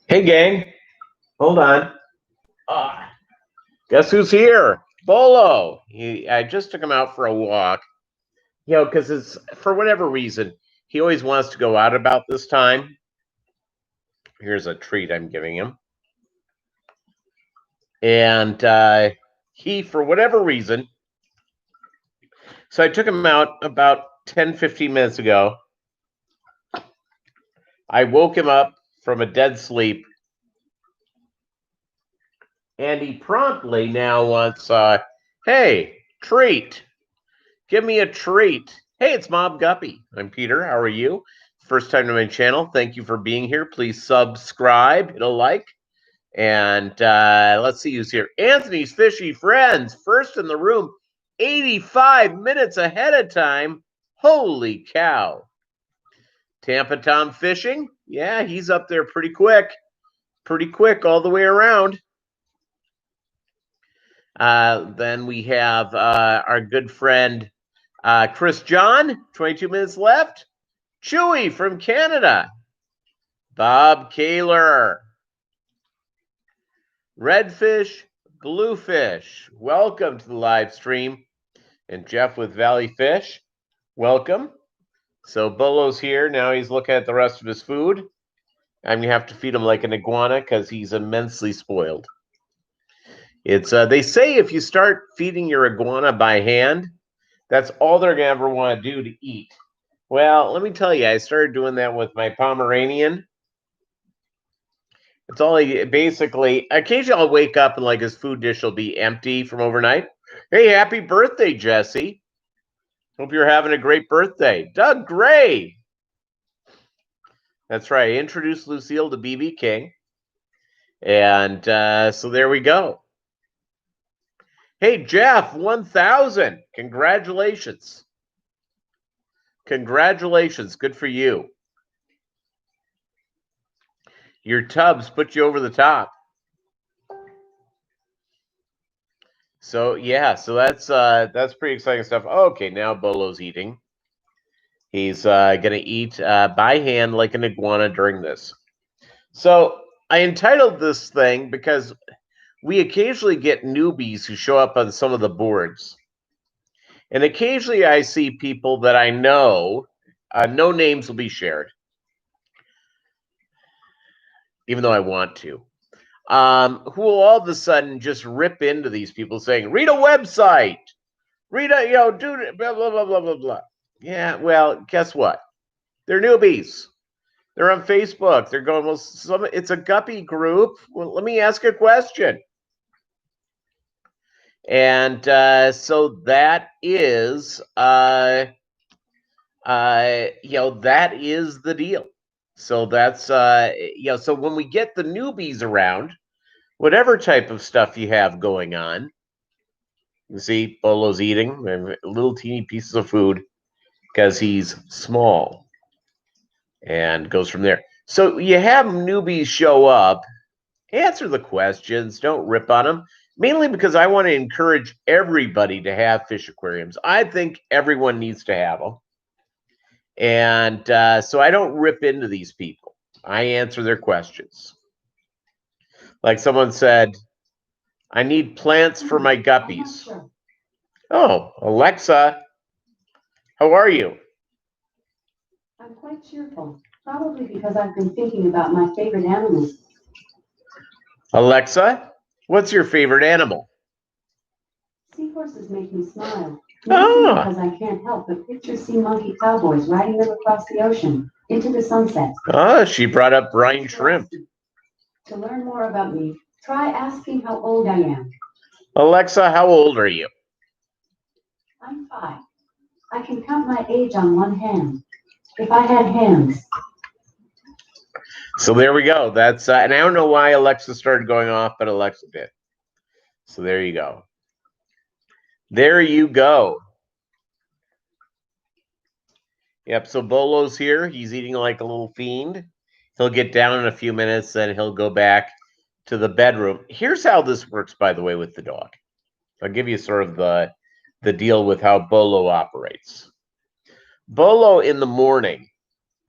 Hey, gang, hold on. Ah, guess who's here? Bolo. I just took him out for a walk. Because it's for whatever reason he always wants to go out about this time. Here's a treat I'm giving him, and he, for whatever reason, so I took him out about 10, 15 minutes ago. I woke him up from a dead sleep, and he promptly now wants, hey, treat. Give me a treat. Hey, it's Mobb Guppy. I'm Peter. How are you? First time to my channel. Thank you for being here. Please subscribe, hit a like. And let's see who's here. Anthony's Fishy Friends, first in the room, 85 minutes ahead of time. Holy cow. Tampa Tom Fishing. Yeah, he's up there pretty quick. Pretty quick all the way around. Then we have our good friend Chris John, 22 minutes left. Chewy from Canada. Bob Kaler. Redfish, Bluefish. Welcome to the live stream. And Jeff with Valley Fish. Welcome. So Bolo's here. Now he's looking at the rest of his food. I'm going to have to feed him like an iguana because he's immensely spoiled. It's they say if you start feeding your iguana by hand, that's all they're going to ever want to do to eat. Well, let me tell you, I started doing that with my Pomeranian. It's only basically, occasionally I'll wake up and like his food dish will be empty from overnight. Hey, happy birthday, Jesse. Hope you're having a great birthday. Doug Gray. That's right. I introduced Lucille to BB King. And so there we go. Hey, Jeff, 1,000. Congratulations. Congratulations. Good for you. Your tubs put you over the top. So yeah, so that's pretty exciting stuff. Okay, now Bolo's eating. He's gonna eat by hand like an iguana during this. So I entitled this thing because we occasionally get newbies who show up on some of the boards. And occasionally I see people that I know, no names will be shared, even though I want to, who will all of a sudden just rip into these people saying, read a website, read a, do blah, blah, blah, blah, blah, blah. Yeah, well, guess what? They're newbies. They're on Facebook. They're going, well, it's a Guppy group. Well, let me ask a question. And so that is, that is the deal. So that's, so when we get the newbies around, whatever type of stuff you have going on, you see Bolo's eating little teeny pieces of food because he's small and goes from there. So you have newbies show up, answer the questions, don't rip on them. Mainly because I want to encourage everybody to have fish aquariums. I think everyone needs to have them. And so I don't rip into these people. I answer their questions. Like someone said, I need plants for my guppies. Oh, Alexa, how are you? I'm quite cheerful, probably because I've been thinking about my favorite animals. Alexa, what's your favorite animal? Seahorses make me smile, mostly because I can't help but picture sea monkey cowboys riding them across the ocean into the sunset. She brought up brine shrimp. To learn more about me, try asking how old I am. Alexa, how old are you? I'm 5. I can count my age on one hand. If I had hands. So there we go. That's and I don't know why Alexa started going off, but Alexa did. So there you go. There you go. Yep, so Bolo's here. He's eating like a little fiend. He'll get down in a few minutes, then he'll go back to the bedroom. Here's how this works, by the way, with the dog. I'll give you sort of the deal with how Bolo operates. Bolo in the morning,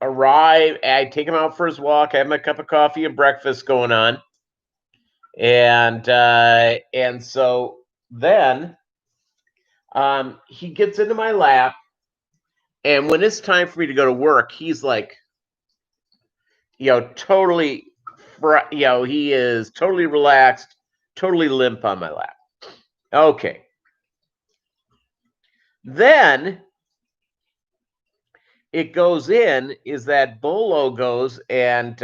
arrive. I take him out for his walk. I have my cup of coffee and breakfast going on, and so then he gets into my lap, and when it's time for me to go to work, he's like, totally, he is totally relaxed, totally limp on my lap. Okay. Then it goes in is that Bolo goes, and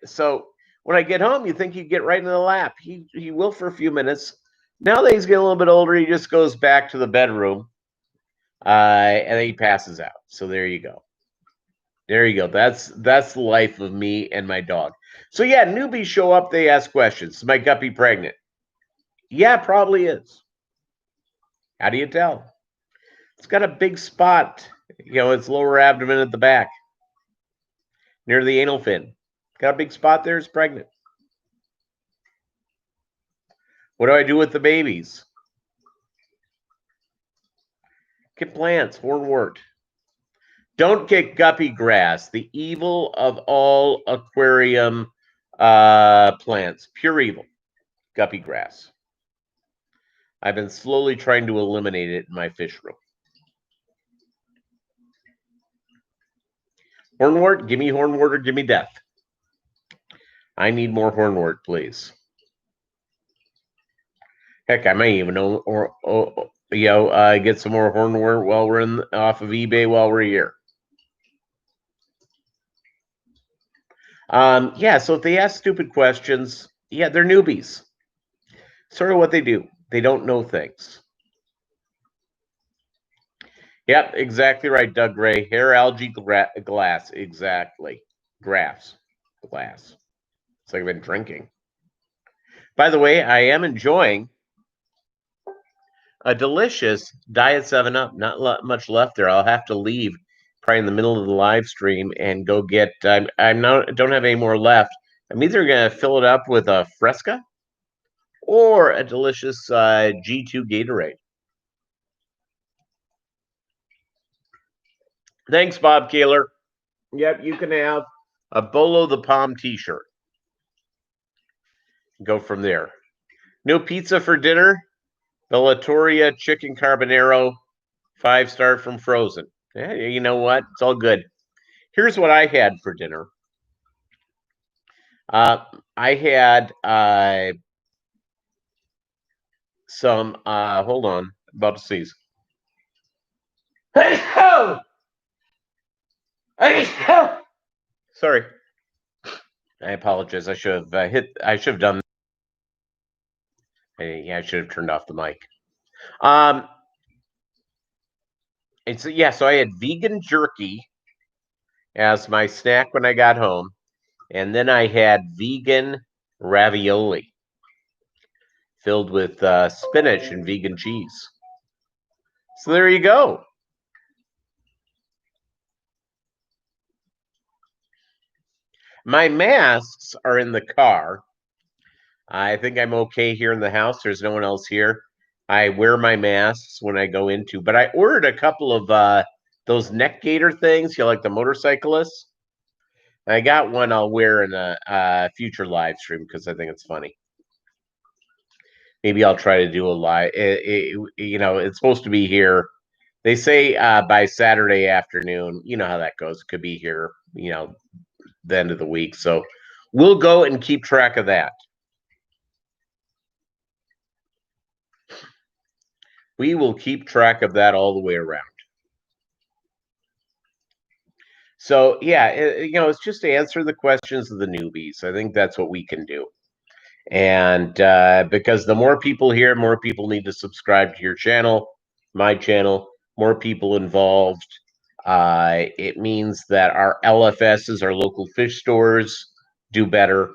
so when I get home, you think he'd get right into the lap. He will for a few minutes. Now that he's getting a little bit older, he just goes back to the bedroom, and then he passes out. So there you go. There you go. That's the life of me and my dog. So yeah, newbies show up, they ask questions. Is my guppy pregnant? Yeah, probably is. How do you tell? It's got a big spot, its lower abdomen at the back, near the anal fin. Got a big spot there, it's pregnant. What do I do with the babies? Get plants, hornwort. Don't get guppy grass, the evil of all aquarium plants. Pure evil. Guppy grass. I've been slowly trying to eliminate it in my fish room. Hornwort, give me hornwort or give me death. I need more hornwort, please. Heck, I might even get some more hornwort while we're off of eBay while we're here. Yeah, so if they ask stupid questions, yeah, they're newbies. Sort of what they do. They don't know things. Yep, exactly right, Doug Gray. Hair algae glass, exactly. Glass. It's like I've been drinking. By the way, I am enjoying a delicious Diet 7-Up. Not much left there. I'll have to leave probably in the middle of the live stream and go get. Don't have any more left. I'm either going to fill it up with a Fresca or a delicious G2 Gatorade. Thanks, Bob Kaler. Yep, you can have a Bolo the Palm t-shirt. Go from there. No pizza for dinner. Bellatoria chicken carbonaro, 5-star from Frozen. Yeah, you know what? It's all good. Here's what I had for dinner. I had some. Hold on, about to sneeze. Sorry. I apologize. I should have I should have done. Yeah, I should have turned off the mic. So I had vegan jerky as my snack when I got home, and then I had vegan ravioli filled with spinach and vegan cheese. So there you go. My masks are in the car. I think I'm okay here in the house. There's no one else here. I wear my masks when I go into, but I ordered a couple of those neck gaiter things, like the motorcyclists. I got one I'll wear in a future live stream because I think it's funny. Maybe I'll try to do a live. It's supposed to be here. They say by Saturday afternoon. You know how that goes. It could be here, the end of the week. So we'll go and keep track of that. We will keep track of that all the way around. So yeah, it's just to answer the questions of the newbies. I think that's what we can do. And because the more people here, more people need to subscribe to your channel, my channel, more people involved. It means that our LFSs, our local fish stores, do better.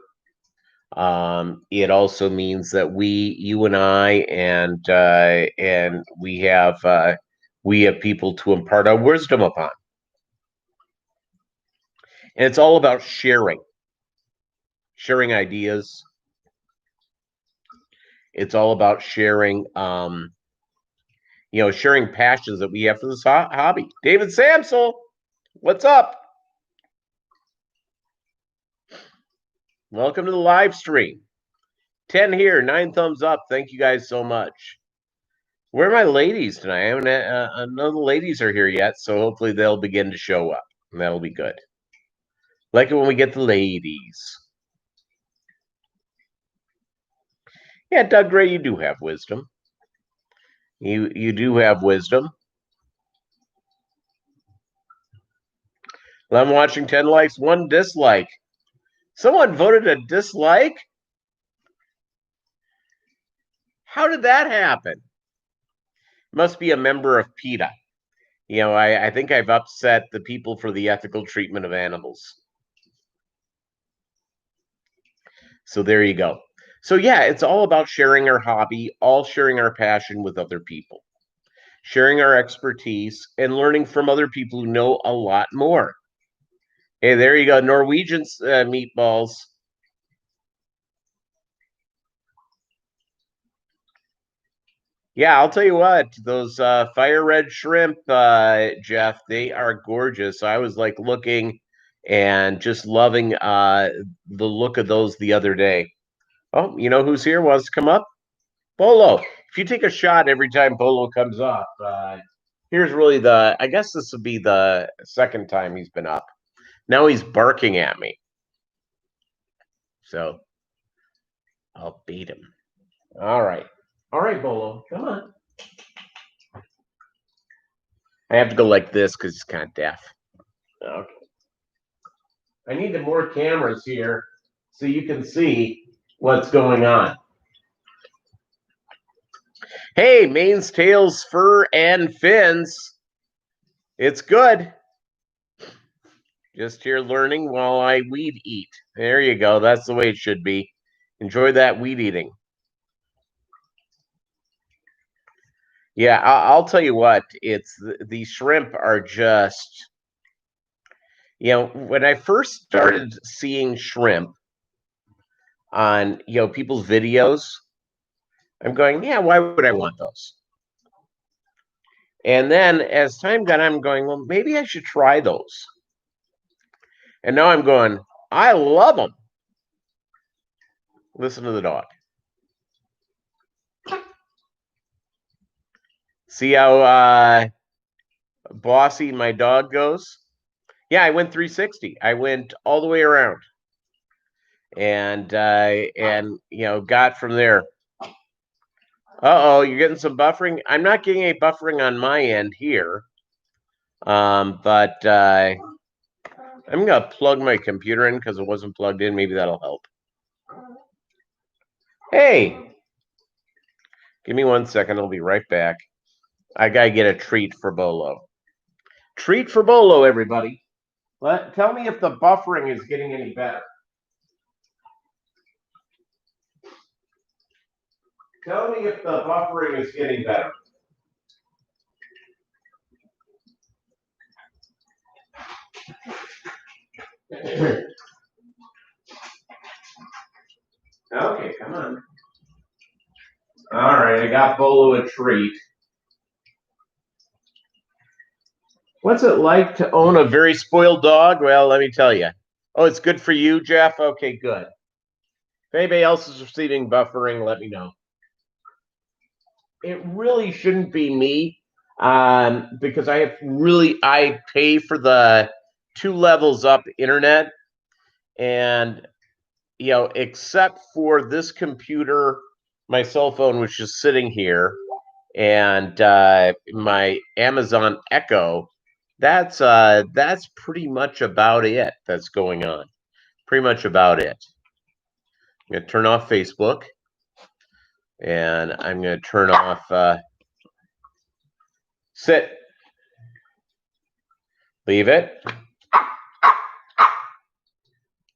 It also means that you and I, and we have people to impart our wisdom upon. And it's all about sharing ideas. It's all about sharing, sharing passions that we have for this hobby. David Samsel, what's up? Welcome to the live stream. 10 here, 9 thumbs up. Thank you guys so much. Where are my ladies tonight? I haven't, none of the ladies are here yet, so hopefully they'll begin to show up, and that'll be good. Like it when we get the ladies. Yeah, Doug Gray, you do have wisdom. You do have wisdom. I'm watching 10 likes, 1 dislike. Someone voted a dislike? How did that happen? Must be a member of PETA. You know, I think I've upset the people for the ethical treatment of animals. So there you go. So yeah, it's all about sharing our hobby, all sharing our passion with other people, sharing our expertise, and learning from other people who know a lot more. Hey, there you go, Norwegian meatballs. Yeah, I'll tell you what, those fire red shrimp, Jeff, they are gorgeous. I was like looking and just loving the look of those the other day. Oh, you know who's here? Wants to come up? Bolo. If you take a shot every time Bolo comes up, here's really I guess this will be the second time he's been up. Now he's barking at me. So I'll beat him. All right. All right, Bolo, come on. I have to go like this because he's kind of deaf. Okay. I need more cameras here so you can see what's going on. Hey, manes, tails, fur, and fins. It's good. Just here learning while I weed eat. There you go. That's the way it should be. Enjoy that weed eating. Yeah, I'll tell you what. It's the shrimp are just, you know, when I first started seeing shrimp on, you know, people's videos, I'm going, yeah, why would I want those? And then as time got on, I'm going, well, maybe I should try those. And now I'm going, I love them. Listen to the dog. See how bossy my dog goes? Yeah, I went 360. I went all the way around. And you know, got from there. Uh-oh, you're getting some buffering. I'm not getting any buffering on my end here. But I'm gonna plug my computer in because it wasn't plugged in. Maybe that'll help. Hey, give me 1 second. I'll be right back. I gotta get a treat for Bolo. Treat for Bolo, everybody. Tell me if the buffering is getting any better. Tell me if the buffering is getting better. Okay, come on. All right, I got Bolo a treat. What's it like to own a very spoiled dog? Well, let me tell you. Oh, it's good for you, Jeff? Okay, good. If anybody else is receiving buffering, let me know. It really shouldn't be me because I pay for the 2 levels up internet, and you know, except for this computer, my cell phone, which is sitting here, and my Amazon Echo, that's pretty much about it that's going on. Pretty much about it. I'm going to turn off Facebook, and I'm going to turn off sit. Leave it.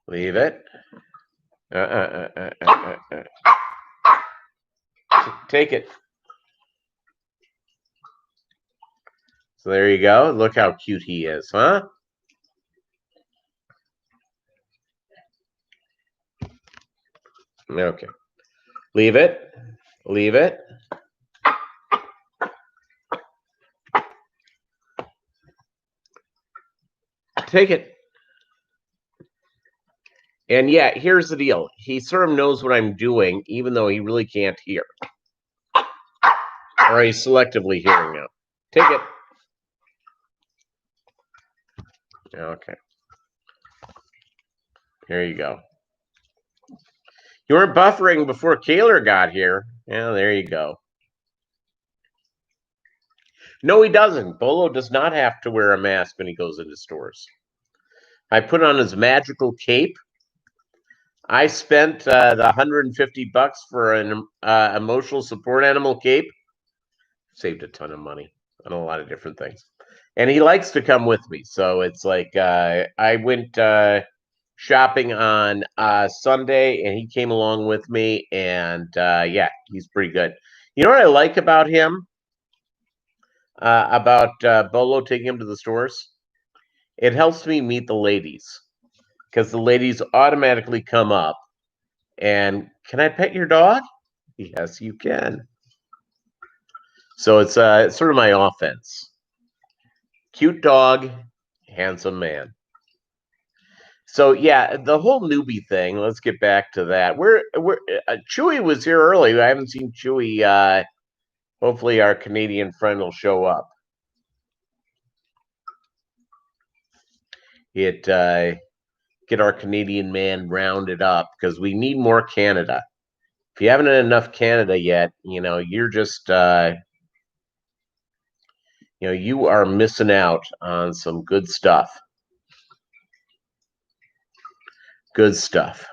Leave it. Take it. So there you go. Look how cute he is, huh? Okay. Leave it. Leave it. Take it. And yeah, here's the deal. He sort of knows what I'm doing, even though he really can't hear. Or he's selectively hearing now. Take it. Okay. Here you go. You weren't buffering before Kaler got here. Yeah, there you go. No, he doesn't. Bolo does not have to wear a mask when he goes into stores. I put on his magical cape. I spent the $150 for an emotional support animal cape. Saved a ton of money on a lot of different things. And he likes to come with me. So it's like I went shopping on Sunday, and he came along with me. And yeah, he's pretty good. You know what I like about him? About Bolo taking him to the stores? It helps me meet the ladies because the ladies automatically come up and, can I pet your dog? Yes, you can. So it's sort of my offense. Cute dog, handsome man. So yeah, the whole newbie thing. Let's get back to that. We're Chewy was here early. I haven't seen Chewy. Hopefully, our Canadian friend will show up. Get our Canadian man rounded up because we need more Canada. If you haven't had enough Canada yet, you're just you are missing out on some good stuff. Good stuff.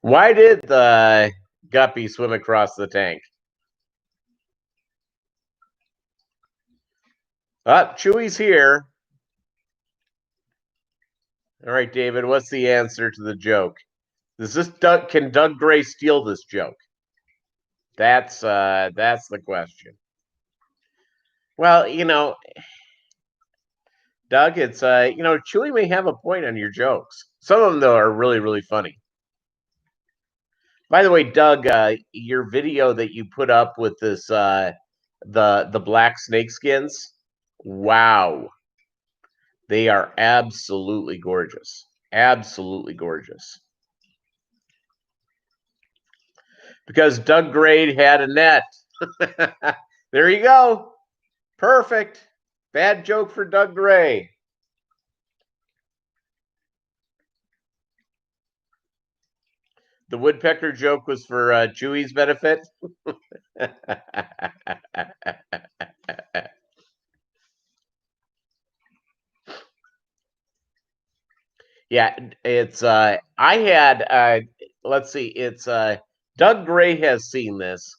Why did the Guppy swim across the tank? Chewy's here. All right, David, what's the answer to the joke? Can Doug Gray steal this joke? That's the question. Well, Doug, it's Chewy may have a point on your jokes. Some of them though are really, really funny. By the way, Doug, your video that you put up with this the black snake skins, wow. They are absolutely gorgeous. Absolutely gorgeous. Because Doug Gray had a net. There you go. Perfect. Bad joke for Doug Gray. The woodpecker joke was for Chewy's benefit. Yeah, it's I had let's see, it's Doug Gray has seen this.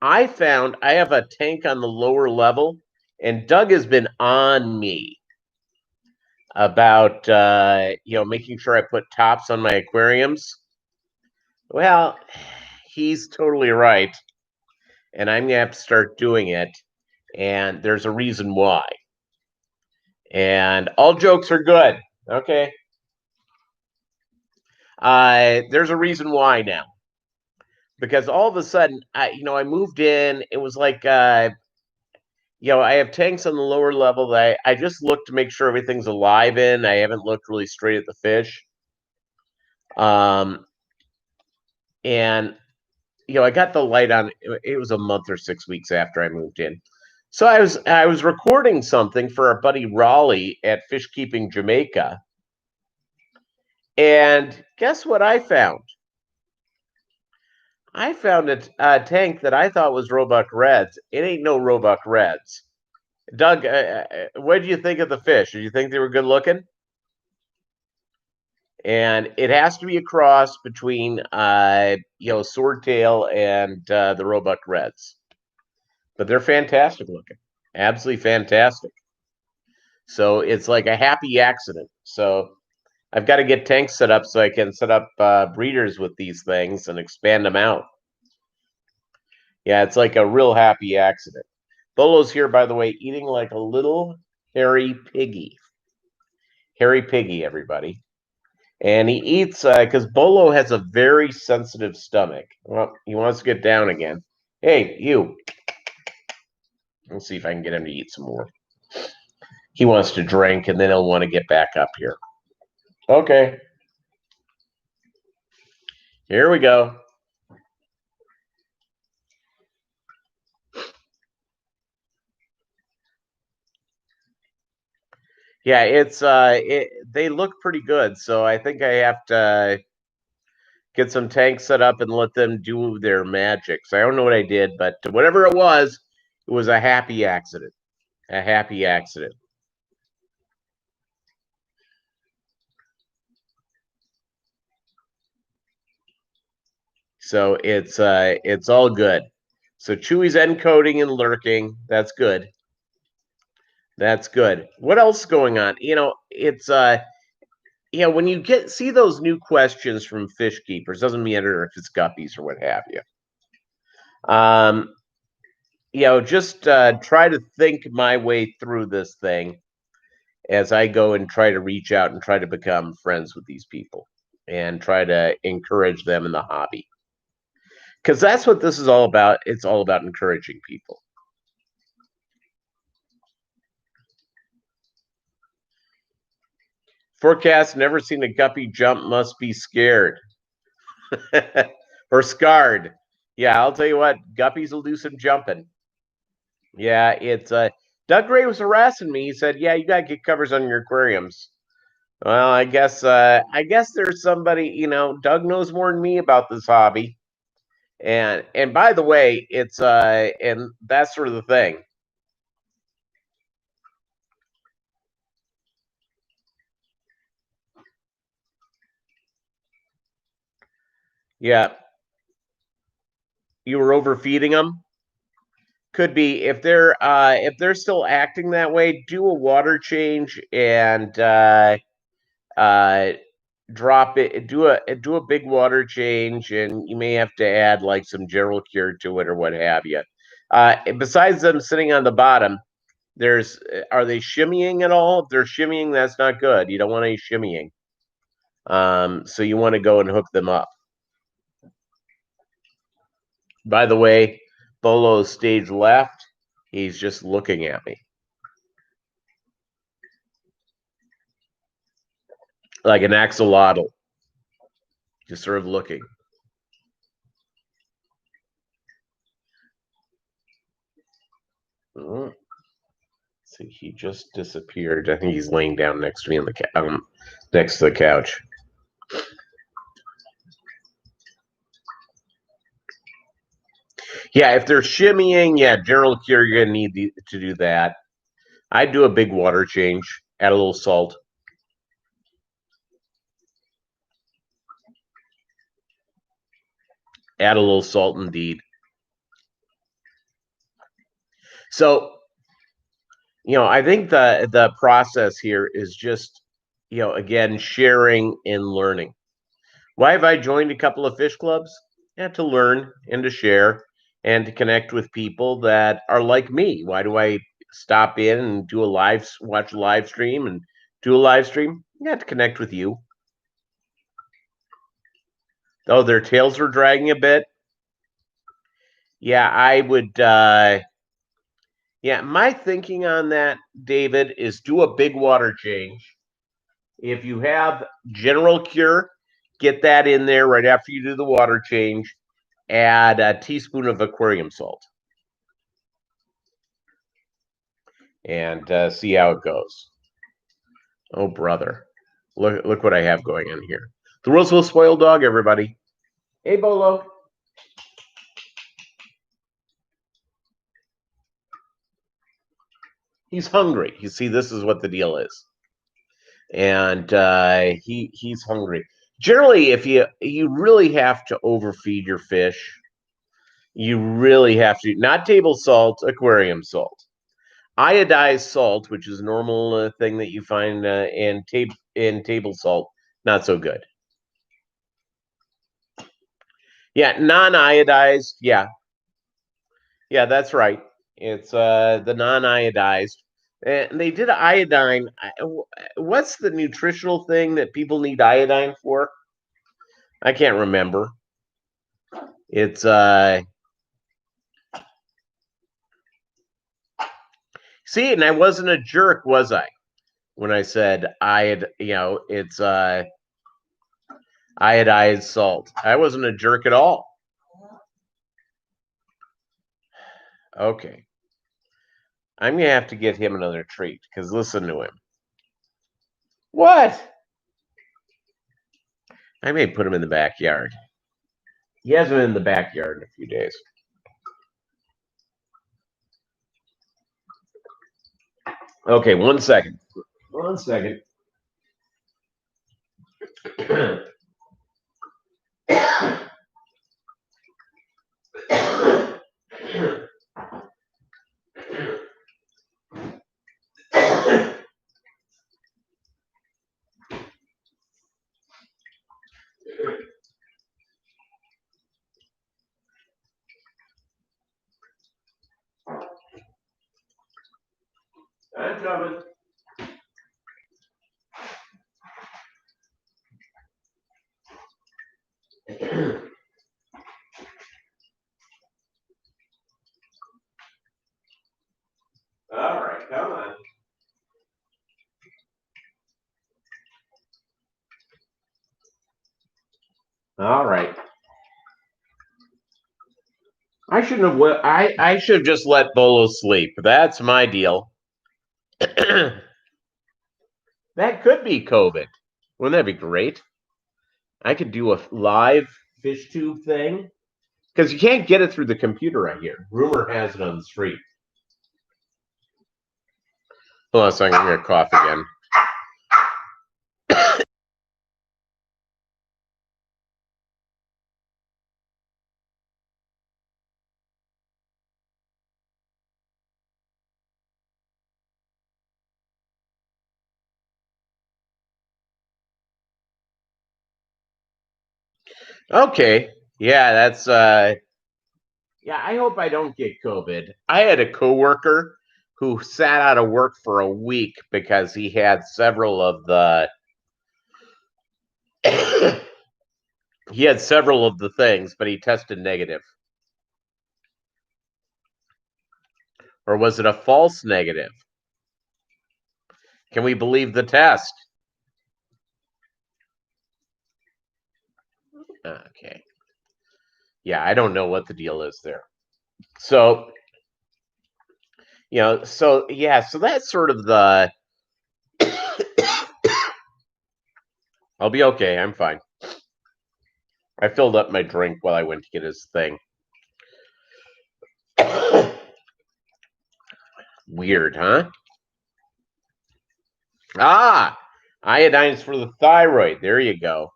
I have a tank on the lower level, and Doug has been on me about making sure I put tops on my aquariums. Well, he's totally right, and I'm gonna have to start doing it, and there's a reason why. And all jokes are good, okay? There's a reason why now, because all of a sudden, I moved in. It was like, I have tanks on the lower level that I just looked to make sure everything's alive in. I haven't looked really straight at the fish. And I got the light on. It was a month or 6 weeks after I moved in. So I was recording something for our buddy Raleigh at Fish Keeping Jamaica. And guess what I found? I found a tank that I thought was Roebuck Reds. It ain't no Roebuck Reds. Doug, what did you think of the fish? Did you think they were good looking? And it has to be a cross between, Swordtail and the Roebuck Reds. But they're fantastic looking. Absolutely fantastic. So it's like a happy accident. So I've got to get tanks set up so I can set up breeders with these things and expand them out. Yeah, it's like a real happy accident. Bolo's here, by the way, eating like a little hairy piggy. Hairy piggy, everybody. And he eats, because Bolo has a very sensitive stomach. Well, he wants to get down again. Hey, you. Let's see if I can get him to eat some more. He wants to drink, and then he'll want to get back up here. Okay. Here we go. Yeah, they look pretty good, so I think I have to get some tanks set up and let them do their magic. So I don't know what I did, but whatever it was a happy accident. A happy accident. So it's all good. So Chewy's encoding and lurking. That's good. That's good. What else is going on? It's when you see those new questions from fish keepers, doesn't matter if it's guppies or what have you. Just try to think my way through this thing as I go and try to reach out and try to become friends with these people and try to encourage them in the hobby. Because that's what this is all about. It's all about encouraging people. Forecast, never seen a guppy jump, must be scared. Or scarred. Yeah, I'll tell you what, guppies will do some jumping. Yeah, it's Doug Gray was harassing me. He said, "Yeah, you gotta get covers on your aquariums." Well, I guess there's somebody, Doug knows more than me about this hobby. And by the way, it's and that's sort of the thing. Yeah, you were overfeeding them. Could be if they're still acting that way, do a water change and uh drop it, do a big water change, and you may have to add like some general cure to it or what have you. Besides them sitting on the bottom, there's are they shimmying at all? If they're shimmying, that's not good. You don't want any shimmying. So you want to go and hook them up. By the way, Bolo's stage left. He's just looking at me like an axolotl, just sort of looking. Oh, see, he just disappeared. I think he's laying down next to me on the next to the couch. Yeah, if they're shimmying, yeah, general cure, you're gonna need to do that. I'd do a big water change, add a little salt. Add a little salt indeed. So, I think the process here is just, again, sharing and learning. Why have I joined a couple of fish clubs? Yeah, to learn and to share and to connect with people that are like me. Why do I stop in and watch a live stream and do a live stream? Yeah, to connect with you. Oh, their tails are dragging a bit. Yeah, I would. Yeah, my thinking on that, David, is do a big water change. If you have general cure, get that in there right after you do the water change. Add a teaspoon of aquarium salt and see how it goes. Oh, brother. Look what I have going on here. The world's most spoiled dog, everybody. Hey, Bolo. He's hungry. You see, this is what the deal is. And he's hungry. Generally, if you really have to overfeed your fish, you really have to, not table salt, aquarium salt. Iodized salt, which is a normal thing that you find in table salt, not so good. Yeah, non-iodized. Yeah, that's right. It's the non-iodized, and they did iodine. What's the nutritional thing that people need iodine for? I can't remember. It's see, and I wasn't a jerk, was I? When I said I had, it's Iodized salt. I wasn't a jerk at all. Okay. I'm going to have to get him another treat because listen to him. What? I may put him in the backyard. He hasn't been in the backyard in a few days. Okay, 1 second. 1 second. I'm coming. All right, come on. All right. I shouldn't have. I should have just let Bolo sleep. That's my deal. That could be COVID. Wouldn't that be great? I could do a live fish tube thing because you can't get it through the computer right here. Rumor has it on the street. Hold on a second. I'm gonna cough again. Okay. Yeah, that's yeah, I hope I don't get COVID. I had a coworker who sat out of work for a week because he had several of the he had several of the things, but he tested negative. Or was it a false negative? Can we believe the test? Okay. Yeah, I don't know what the deal is there. So, so that's sort of the I'll be okay. I'm fine. I filled up my drink while I went to get his thing. Weird, huh? Ah, iodine's for the thyroid. There you go.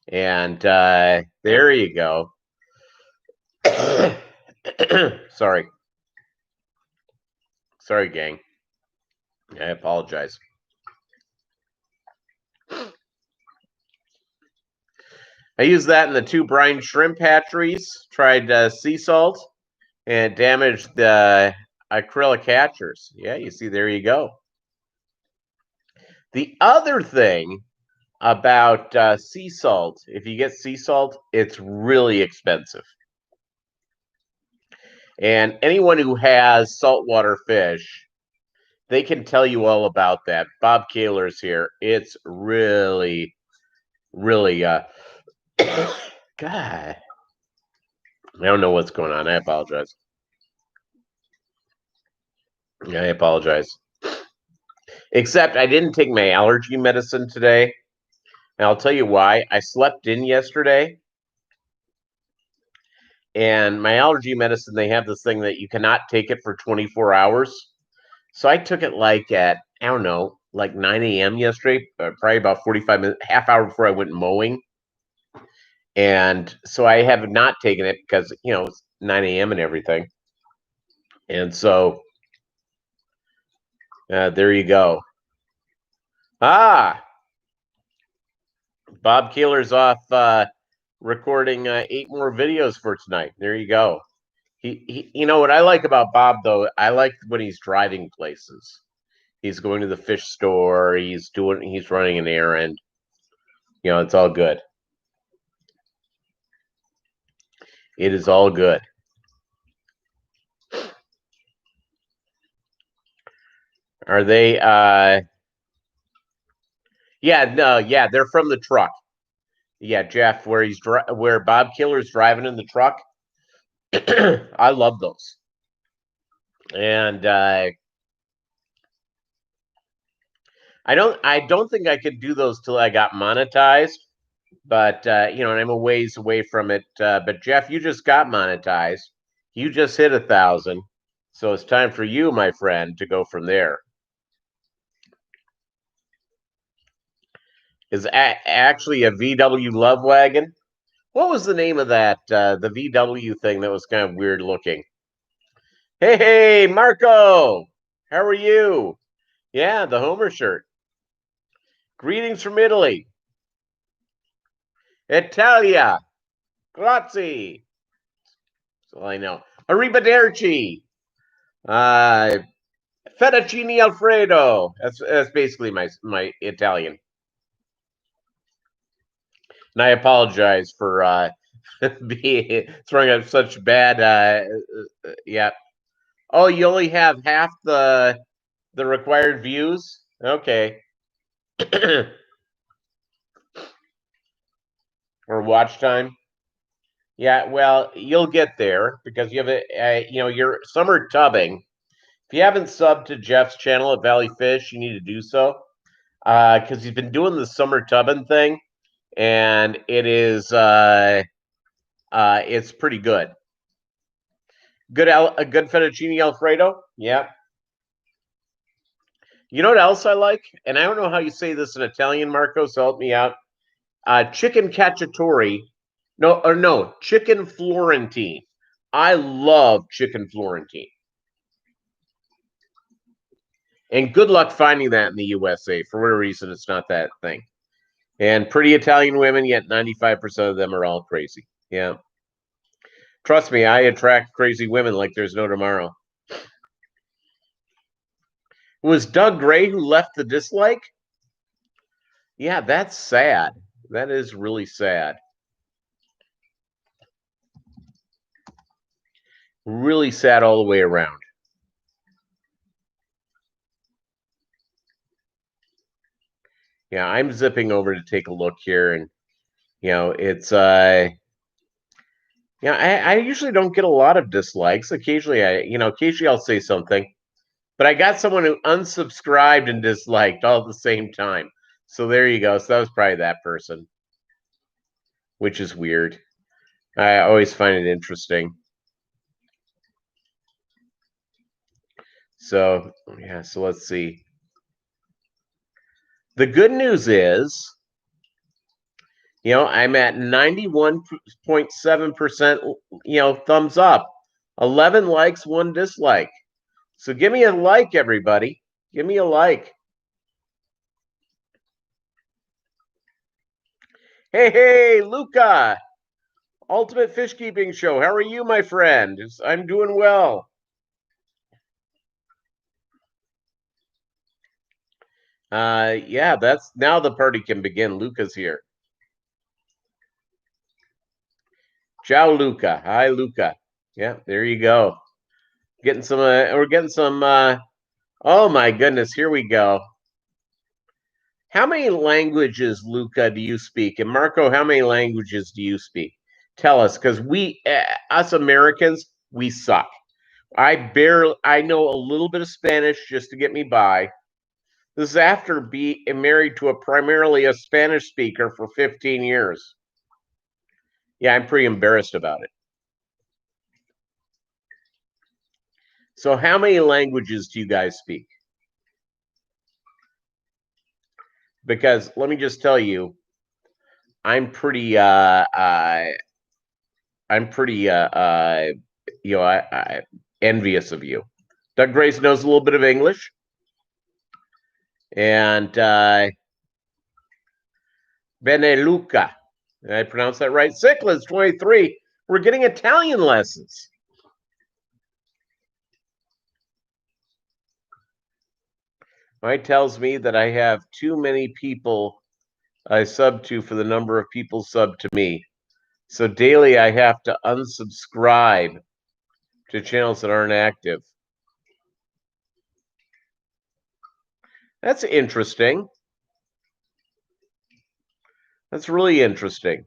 And there you go. Sorry. Sorry, gang. I apologize. I used that in the 2 brine shrimp hatcheries. Tried sea salt and damaged the acrylic hatchers. Yeah, you see, there you go. The other thing about sea salt, if you get sea salt, it's really expensive. And anyone who has saltwater fish, they can tell you all about that. Bob Kaler's here. It's really, really, God, I don't know what's going on. I apologize. I apologize. Except I didn't take my allergy medicine today. And I'll tell you why. I slept in yesterday. And my allergy medicine, they have this thing that you cannot take it for 24 hours. So I took it like at, I don't know, like 9 a.m. yesterday, probably about 45 minutes, half hour before I went mowing. And so I have not taken it because, it's 9 a.m. and everything. And so there you go. Ah, Bob Keeler's off recording 8 more videos for tonight. There you go. He, what I like about Bob though, I like when he's driving places. He's going to the fish store. He's running an errand. It's all good. It is all good. Are they? Yeah, no, yeah, they're from the truck. Yeah, Jeff, where Bob Killer's driving in the truck. I love those, and I don't think I could do those till I got monetized. But and I'm a ways away from it. But Jeff, you just got monetized. You just hit 1,000, so it's time for you, my friend, to go from there. Is actually a VW Love Wagon. What was the name of that? The VW thing that was kind of weird looking. Hey, Marco, how are you? Yeah, the Homer shirt. Greetings from Italy, Italia. Grazie. That's all I know. Arrivederci. Uh, Fettuccine Alfredo. That's basically my Italian. And I apologize for throwing up such bad. Yeah. Oh, you only have half the required views. Okay. Or watch time. Yeah. Well, you'll get there because you have your summer tubbing. If you haven't subbed to Jeff's channel at Valley Fish, you need to do so. Because he's been doing the summer tubbing thing, and it's pretty good. A good fettuccine Alfredo. Yeah. You know what else I like? And I don't know how you say this in Italian, Marco, so help me out. Chicken cacciatore. No, chicken Florentine. I love chicken Florentine. And good luck finding that in the USA. For whatever reason, it's not that thing. And pretty Italian women, yet 95% of them are all crazy. Yeah. Trust me, I attract crazy women like there's no tomorrow. It was Doug Gray who left the dislike? Yeah, that's sad. That is really sad. Really sad all the way around. Yeah, I'm zipping over to take a look here, and it's I usually don't get a lot of dislikes. Occasionally I'll say something, but I got someone who unsubscribed and disliked all at the same time. So there you go. So that was probably that person, which is weird. I always find it interesting. So yeah, so let's see. The good news is, I'm at 91.7%, thumbs up, 11 likes, 1 dislike. So give me a like, everybody. Give me a like. Hey, Luca. Ultimate Fish Keeping Show. How are you, my friend? I'm doing well. Yeah, that's now the party can begin. Luca's here. Ciao, Luca. Hi, Luca. Yeah, there you go. Getting some. We're getting some. Oh my goodness, here we go. How many languages, Luca, do you speak? And Marco, how many languages do you speak? Tell us, because us Americans, we suck. I know a little bit of Spanish just to get me by. This is after being married to primarily a Spanish speaker for 15 years. Yeah, I'm pretty embarrassed about it. So how many languages do you guys speak? Because let me just tell you, I'm pretty envious of you. Doug Grace knows a little bit of English. And Beneluca. Did I pronounce that right? Cichlids 23. We're getting Italian lessons. Mine tells me that I have too many people I sub to for the number of people sub to me. So daily I have to unsubscribe to channels that aren't active. That's interesting. That's really interesting.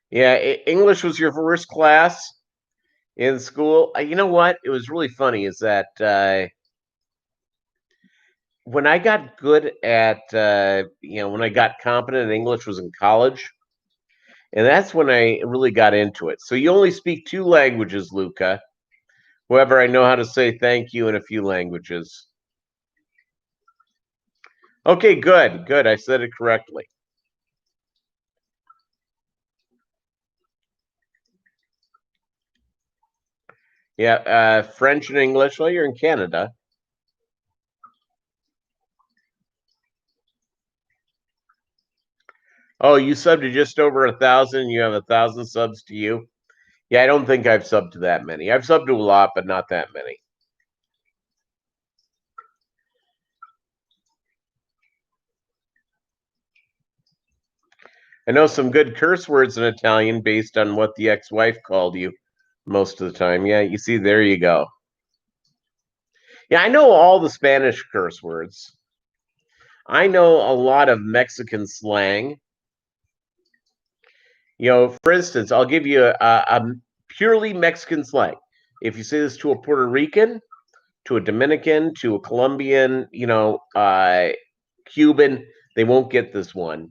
Yeah, English was your first class in school. You know what? It was really funny is that when I got good at, when I got competent in English was in college. And that's when I really got into it. So you only speak two languages, Luca. However, I know how to say thank you in a few languages. Okay, good, good. I said it correctly. Yeah, French and English. Well, you're in Canada. Oh, you subbed to just over 1,000. You have 1,000 subs to you. Yeah, I don't think I've subbed to that many. I've subbed to a lot, but not that many. I know some good curse words in Italian based on what the ex-wife called you most of the time. Yeah, you see, there you go. Yeah, I know all the Spanish curse words. I know a lot of Mexican slang. For instance, I'll give you a purely Mexican slang. If you say this to a Puerto Rican, to a Dominican, to a Colombian, Cuban, they won't get this one.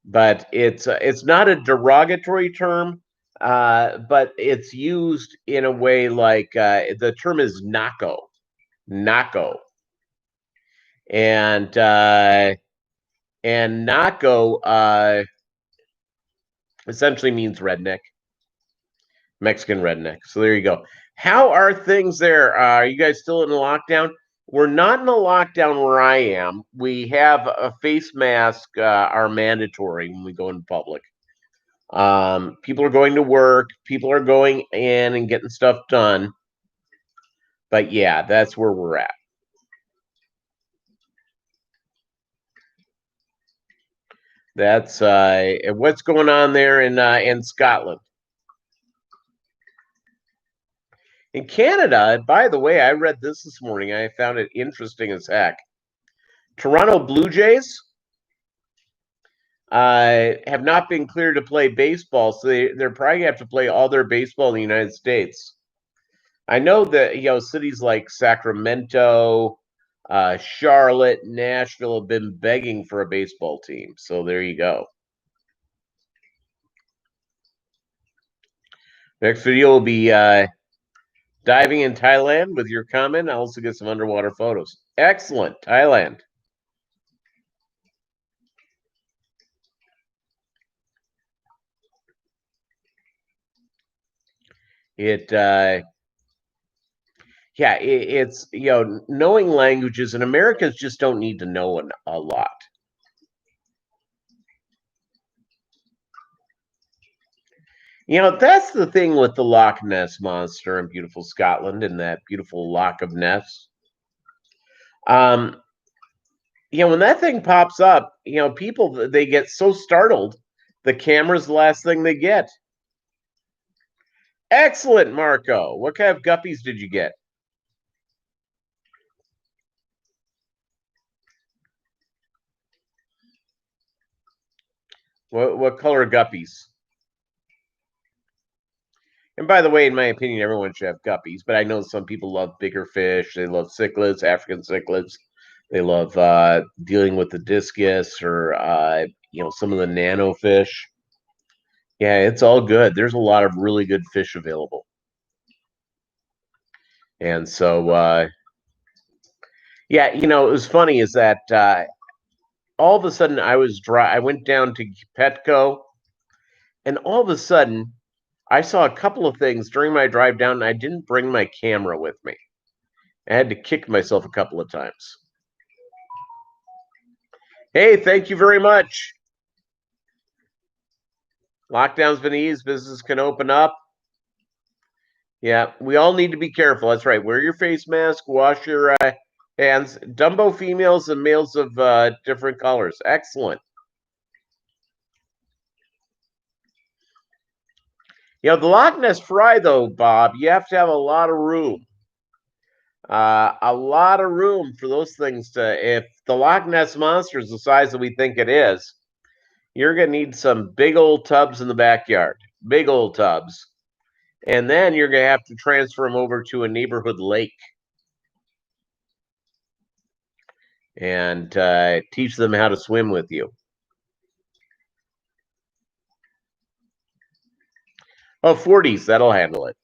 But it's not a derogatory term, but it's used in a way like the term is naco, and naco essentially means redneck. Mexican redneck. So there you go. How are things there? Are you guys still in the lockdown? We're not in a lockdown where I am. We have a face mask are mandatory when we go in public. People are going to work. People are going in and getting stuff done. But yeah, that's where we're at. That's what's going on there in Scotland. In Canada, by the way, I read this morning. I found it interesting as heck. Toronto Blue Jays have not been cleared to play baseball, so they're probably gonna have to play all their baseball in the United States. I know that cities like Sacramento, Charlotte, Nashville have been begging for a baseball team. So there you go. Next video will be diving in Thailand with your comment. I'll also get some underwater photos. Excellent, Thailand. It it's knowing languages, and Americans just don't need to know a lot. That's the thing with the Loch Ness monster in beautiful Scotland and that beautiful Loch of Ness. When that thing pops up, people they get so startled, the camera's the last thing they get. Excellent, Marco. What kind of guppies did you get? What color guppies? And by the way, in my opinion, everyone should have guppies, but I know some people love bigger fish. They love cichlids, African cichlids. They love dealing with the discus or some of the nano fish. Yeah, it's all good. There's a lot of really good fish available. And so it was funny is that all of a sudden I went down to Petco, and all of a sudden I saw a couple of things during my drive down, and I didn't bring my camera with me. I had to kick myself a couple of times. Hey, thank you very much. Lockdown's been eased. Business can open up. Yeah, we all need to be careful. That's right. Wear your face mask. Wash your hands. Dumbo females and males of different colors. Excellent. You know, the Loch Ness Fry, though, Bob, you have to have a lot of room. A lot of room for those things to. If the Loch Ness Monster is the size that we think it is, you're going to need some big old tubs in the backyard. Big old tubs. And then you're going to have to transfer them over to a neighborhood lake and teach them how to swim with you. Oh, 40s, that'll handle it.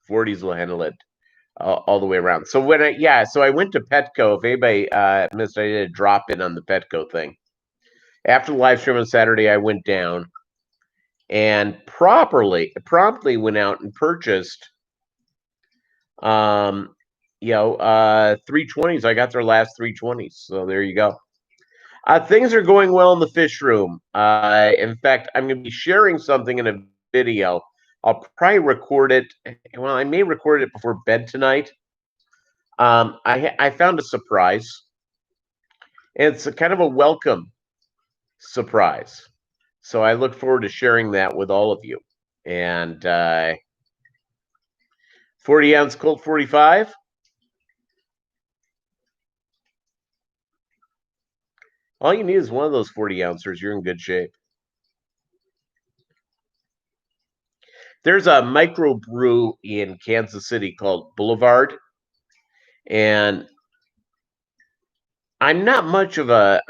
40s will handle it all the way around. So so I went to Petco. If anybody missed, I did a drop in on the Petco thing. After the live stream on Saturday, I went down and promptly went out and purchased 320s. I got their last 320s. So there you go. Things are going well in the fish room. In fact, I'm going to be sharing something in a video. I'll probably record it. Well, I may record it before bed tonight. I found a surprise. It's a kind of a welcome surprise. So I look forward to sharing that with all of you. And 40-ounce Colt 45. All you need is one of those 40-ouncers. You're in good shape. There's a microbrew in Kansas City called Boulevard. And I'm not much of a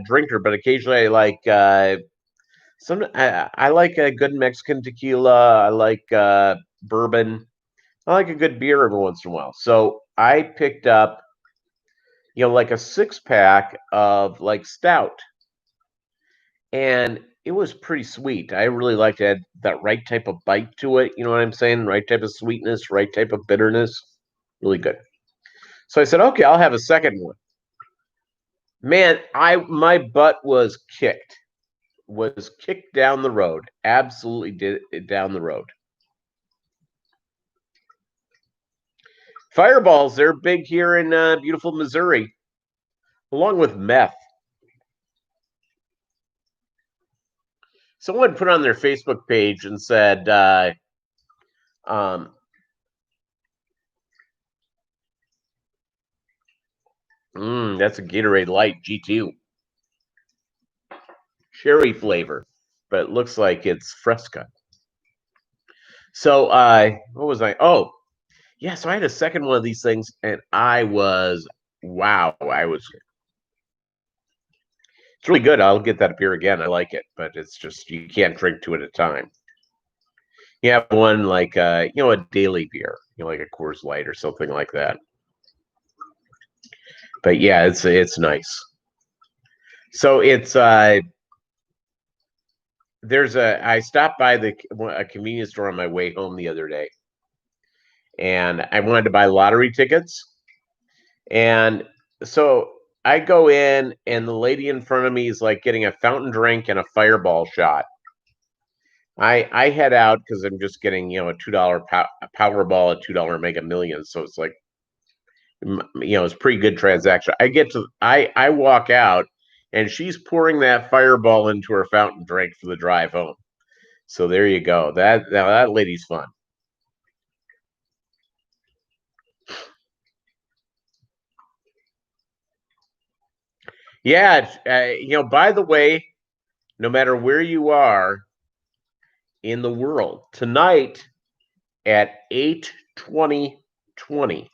drinker, but occasionally I like I like a good Mexican tequila. I like bourbon. I like a good beer every once in a while. So I picked up, like a 6-pack of like stout, and it was pretty sweet. I really liked it. Had that right type of bite to it. You know what I'm saying? Right type of sweetness, right type of bitterness. Really good. So I said, okay, I'll have a second one. Man, my butt was kicked down the road. Absolutely did it down the road. Fireballs, they're big here in beautiful Missouri, along with meth. Someone put on their Facebook page and said, that's a Gatorade Light G2. Cherry flavor, but it looks like it's Fresca. So, what was I? Oh, yeah, so I had a second one of these things, and wow, it's really good. I'll get that beer again. I like it, but it's just, you can't drink two at a time. You have one like, a daily beer, like a Coors Light or something like that. But yeah, it's nice. So it's, I stopped by a convenience store on my way home the other day, and I wanted to buy lottery tickets. And so I go in, and the lady in front of me is like getting a fountain drink and a fireball shot. I head out because I'm just getting, a $2 Powerball, a $2 Mega Millions. So it's like, it's a pretty good transaction. I walk out, and she's pouring that fireball into her fountain drink for the drive home. So there you go. That lady's fun. Yeah, by the way, no matter where you are in the world, tonight at 8/20/20,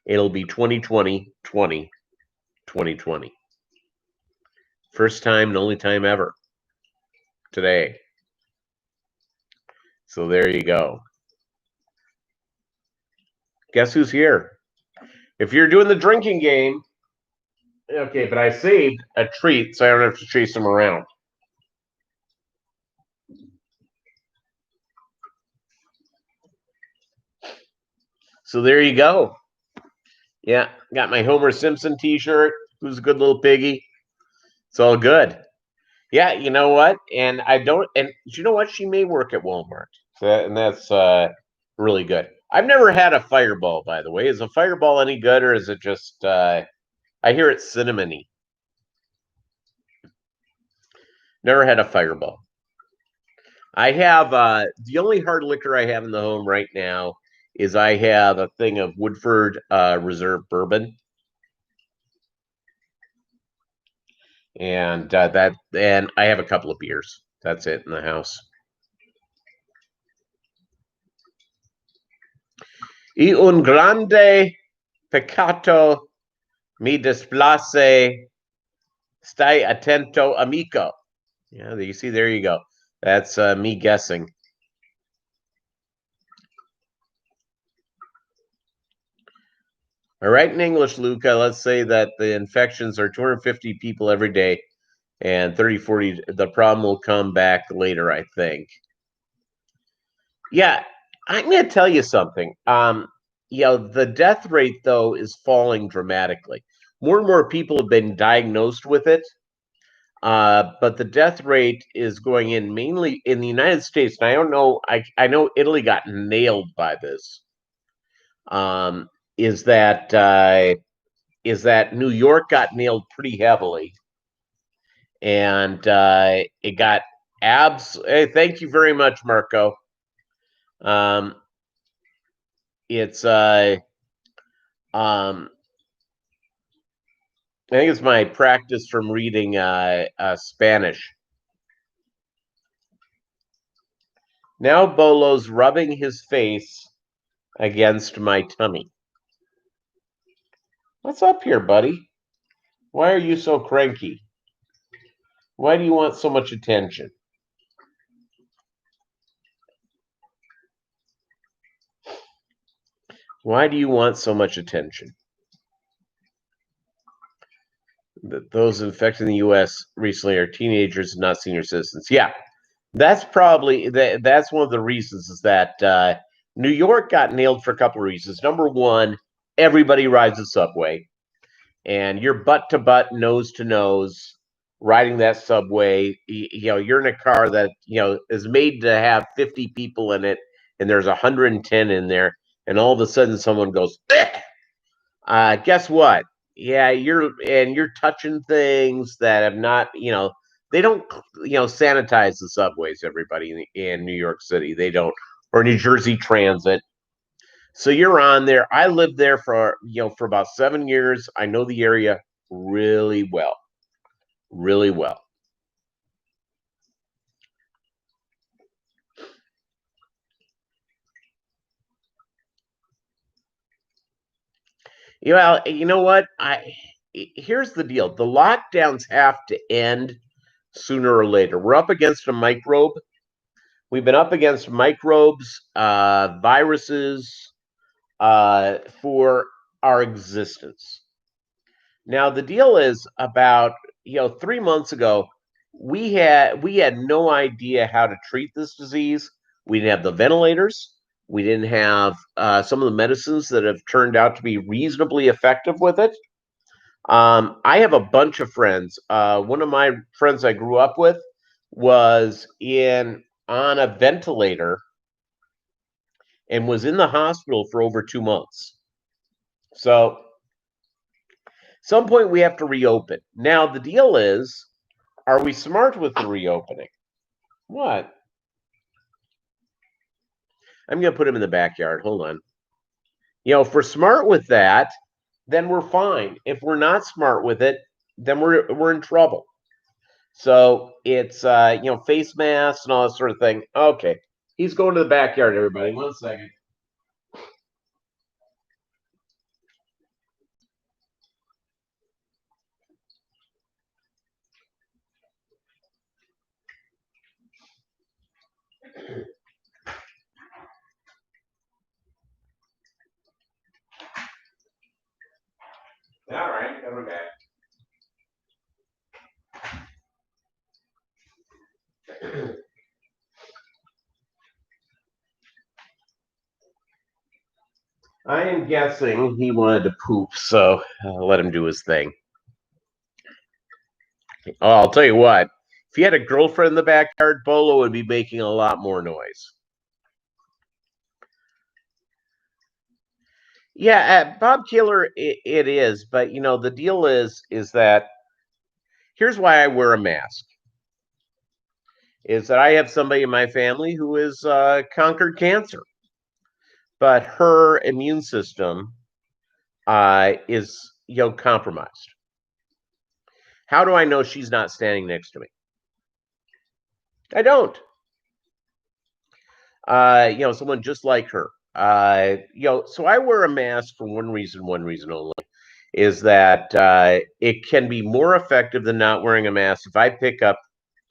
it'll be 2020/20/2020. First time and only time ever today. So there you go. Guess who's here? If you're doing the drinking game, okay, but I saved a treat, so I don't have to chase them around. So there you go. Yeah, got my Homer Simpson t-shirt. Who's a good little piggy? It's all good. Yeah, you know what? And you know what? She may work at Walmart. And that's really good. I've never had a fireball, by the way. Is a fireball any good, or is it just, I hear it's cinnamony. Never had a fireball. I have the only hard liquor I have in the home right now is I have a thing of Woodford Reserve bourbon, and and I have a couple of beers. That's it in the house. Y un grande peccato mi displace. Stai attento, amico. Yeah, you see, there you go. That's me guessing. All right, in English, Luca, let's say that the infections are 250 people every day and 30, 40. The problem will come back later, I think. Yeah, I'm going to tell you something. The death rate, though, is falling dramatically. More and more people have been diagnosed with it. But the death rate is going in mainly in the United States. And I don't know, I know Italy got nailed by this. Um, is that New York got nailed pretty heavily, and it got Hey, thank you very much, Marco. It's I think it's my practice from reading Spanish. Now Bolo's rubbing his face against my tummy. What's up here, buddy? Why are you so cranky? Why do you want so much attention? Why do you want so much attention? Those infected in the U.S. recently are teenagers, not senior citizens. Yeah, that's probably that's one of the reasons is that New York got nailed for a couple of reasons. Number one, everybody rides the subway, and you're butt to butt, nose to nose, riding that subway. You're in a car that is made to have 50 people in it, and there's 110 in there, and all of a sudden someone goes, guess what? Yeah, you're touching things that have not, they don't, sanitize the subways. Everybody in New York City, they don't, or New Jersey Transit. So you're on there. I lived there for about 7 years. I know the area really well, really well. Well, you know what? Here's the deal: the lockdowns have to end sooner or later. We're up against a microbe. We've been up against microbes, viruses, for our existence. Now the deal is about 3 months ago, we had no idea how to treat this disease. We didn't have the ventilators. We didn't have some of the medicines that have turned out to be reasonably effective with it. I have a bunch of friends. One of my friends I grew up with was in on a ventilator and was in the hospital for over 2 months. So, some point we have to reopen. Now, the deal is, are we smart with the reopening? What? I'm going to put him in the backyard. Hold on. If we're smart with that, then we're fine. If we're not smart with it, then we're in trouble. So it's face masks and all that sort of thing. Okay, he's going to the backyard. Everybody, 1 second. All right, coming back. I am guessing he wanted to poop, so I'll let him do his thing. Oh, I'll tell you what. If he had a girlfriend in the backyard, Bolo would be making a lot more noise. Yeah, Bob Killer, it is, but the deal is that here's why I wear a mask. is that I have somebody in my family who has conquered cancer, but her immune system is compromised. How do I know she's not standing next to me? I don't. Someone just like her. So I wear a mask for one reason only, is that it can be more effective than not wearing a mask. If I pick up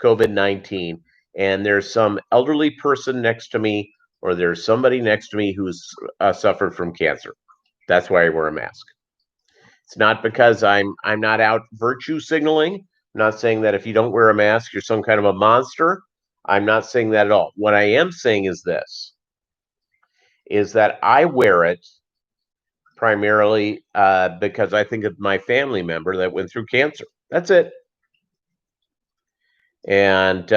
COVID-19 and there's some elderly person next to me, or there's somebody next to me who's suffered from cancer, that's why I wear a mask. It's not because I'm not out virtue signaling. I'm not saying that if you don't wear a mask, you're some kind of a monster. I'm not saying that at all. What I am saying is this, is that I wear it primarily because I think of my family member that went through cancer. That's it. And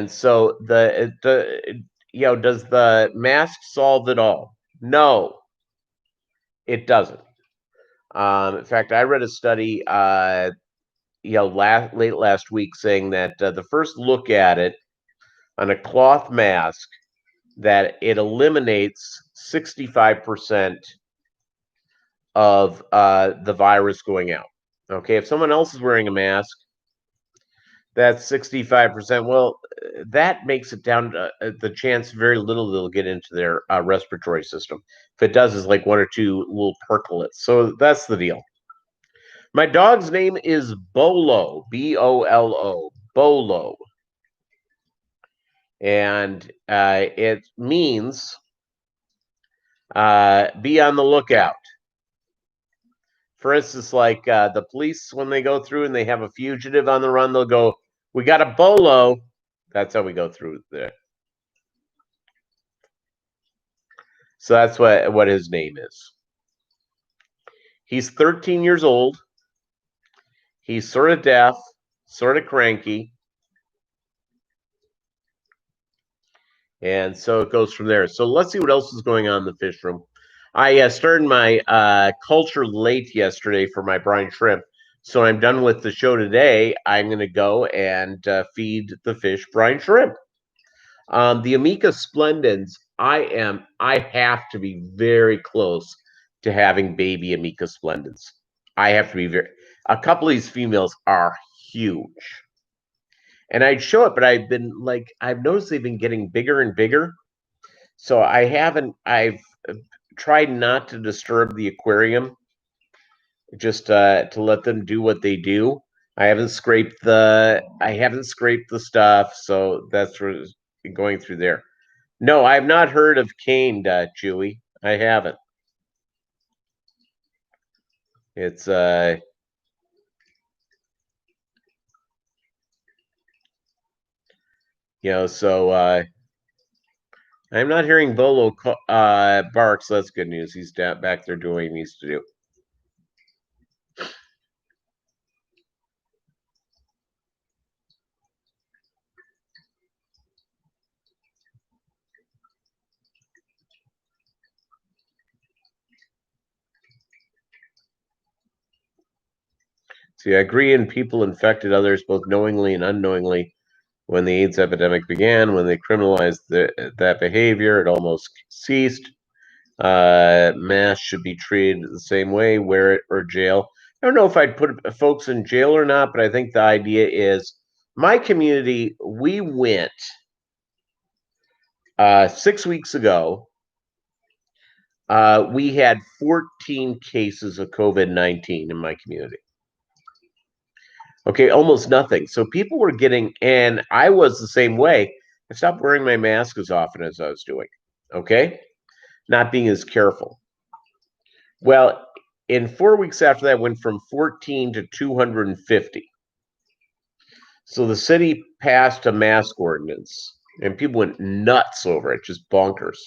so the does the mask solve it all? No, it doesn't. In fact, I read a study late last week saying that the first look at it on a cloth mask, that it eliminates 65% of the virus going out. Okay, if someone else is wearing a mask, that's 65%. Well, that makes it down to the chance very little they'll get into their respiratory system. If it does, is like one or two little percolates. So that's the deal. My dog's name is Bolo, Bolo, Bolo. And it means be on the lookout. For instance, like the police, when they go through and they have a fugitive on the run, they'll go, "We got a Bolo." That's how we go through there. So that's what his name is. He's 13 years old. He's sort of deaf, sort of cranky. And so it goes from there. So let's see what else is going on in the fish room. I started my culture late yesterday for my brine shrimp. So I'm done with the show today. I'm going to go and feed the fish brine shrimp. The Amica splendens, I have to be very close to having baby Amica splendens. I have to be a couple of these females are huge. And I'd show it, but I've noticed they've been getting bigger and bigger. So I've tried not to disturb the aquarium, just to let them do what they do. I haven't scraped the stuff, so that's what's going through there. No, I have not heard of caned, Chewy. I haven't. It's so I'm not hearing Bolo bark, so that's good news. He's back there doing what he needs to do. See, I agree, and people infected others both knowingly and unknowingly. When the AIDS epidemic began, when they criminalized that behavior, it almost ceased. Mass should be treated the same way, wear it or jail. I don't know if I'd put folks in jail or not, but I think the idea is my community, we went 6 weeks ago. We had 14 cases of COVID-19 in my community. Okay, almost nothing. So people were getting, and I was the same way. I stopped wearing my mask as often as I was doing. Okay, not being as careful. Well, in 4 weeks after that, went from 14 to 250. So the city passed a mask ordinance, and people went nuts over it, just bonkers.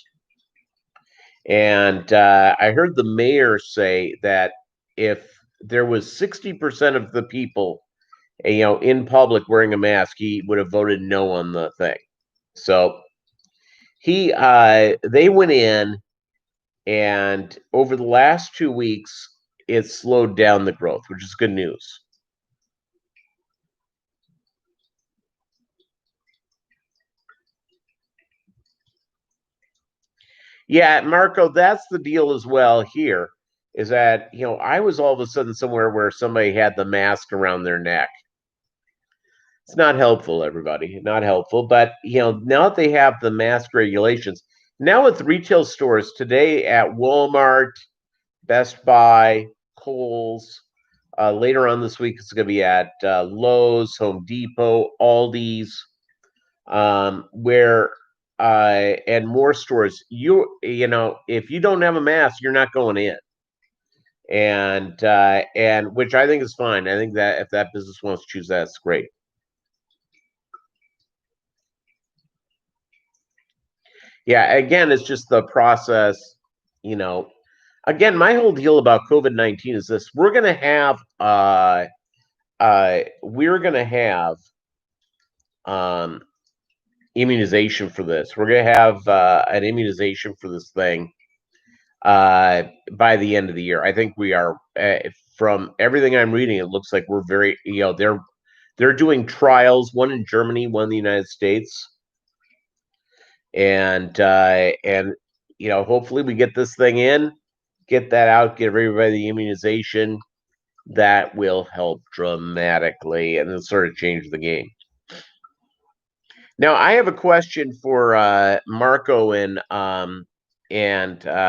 And I heard the mayor say that if there was 60% of the people, in public wearing a mask, he would have voted no on the thing. So they went in, and over the last 2 weeks, it slowed down the growth, which is good news. Yeah, Marco, that's the deal as well here. Is that I was all of a sudden somewhere where somebody had the mask around their neck. It's not helpful, everybody. Not helpful. But now that they have the mask regulations, now at the retail stores today at Walmart, Best Buy, Kohl's. Later on this week, it's going to be at Lowe's, Home Depot, Aldi's, where and more stores. If you don't have a mask, you're not going in, and which I think is fine. I think that if that business wants to choose that, it's great. Yeah, again, it's just the process. You know, again, my whole deal about COVID-19 is this: we're gonna have um, immunization for this. We're gonna have an immunization for this thing by the end of the year. I think we are. From everything I'm reading, it looks like we're very. They're doing trials. One in Germany, one in the United States, and hopefully we get this thing in, get that out, give everybody the immunization. That will help dramatically, and then sort of change the game. Now, I have a question for Marco and